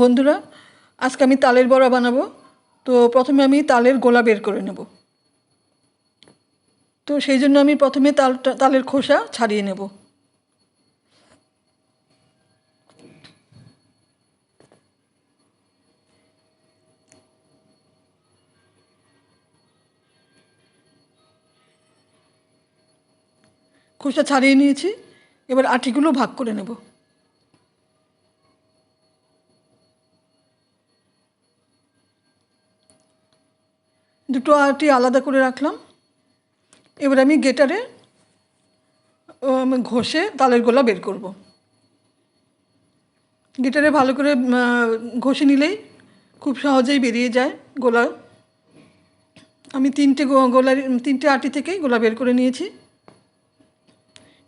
বন্ধুরা, আজকে আমি তালের বড়া বানাবো। তো প্রথমে আমি তালের গোলা বের করে নেব। তো সেই জন্য আমি প্রথমে তালের খোসা ছাড়িয়ে নেব। খোসা ছাড়িয়ে নিয়েছি, এবার আটিগুলো ভাগ করে নেব। দুটো আটি আলাদা করে রাখলাম। এবার আমি গ্রেটারে ঘষে তালের গোলা বের করব। গ্রেটারে ভালো করে ঘষে নিলেই খুব সহজেই বেরিয়ে যায় গোলা। আমি তিনটে আটি থেকেই গোলা বের করে নিয়েছি।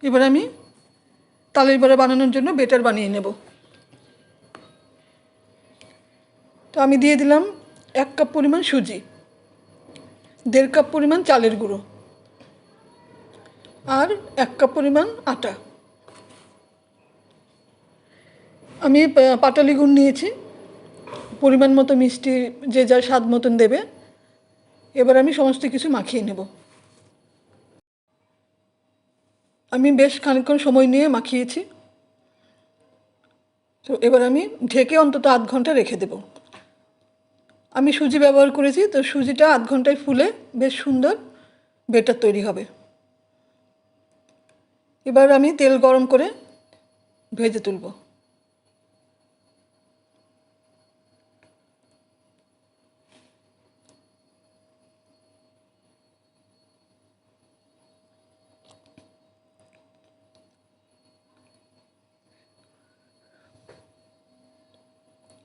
এবার আমি তালের বড়া বানানোর জন্য বেটার বানিয়ে নেব। তো আমি দিয়ে দিলাম 1 কাপ পরিমাণ সুজি, 1.5 কাপ পরিমাণ চালের গুঁড়ো আর 1 কাপ পরিমাণ আটা। আমি পাটালি গুড় নিয়েছি, পরিমাণ মতো মিষ্টি যে যার স্বাদ মতন দেবে। এবার আমি সমস্ত কিছু মাখিয়ে নেব। আমি বেশ খানিকক্ষণ সময় নিয়ে মাখিয়েছি। তো এবার আমি ঢেকে অন্তত আধ ঘন্টা রেখে দেব। আমি সুজি ব্যবহার করেছি, তো সুজিটা আধ ঘন্টায় ফুলে বেশ সুন্দর বেটার তৈরি হবে। এবার আমি তেল গরম করে ভেজে তুলব।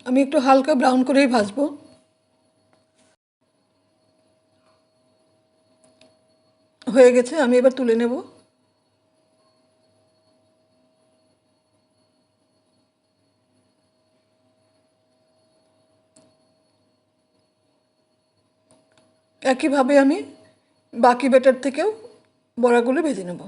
আমি একটু হালকা ব্রাউন করেই ভাজবো। হয়ে গেছে, আমি এবার তুলে নেব। একইভাবে আমি বাকি ব্যাটার থেকেও বড়াগুলো ভেজে নেব।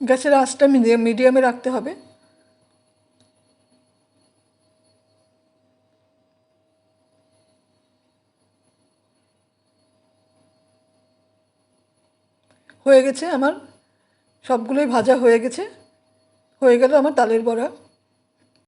গ্যাসের আঁচটা মিডিয়ামে রাখতে হবে। হয়ে গেছে আমার, সবগুলোই ভাজা হয়ে গেছে। হয়ে গেল আমার তালের বড়া।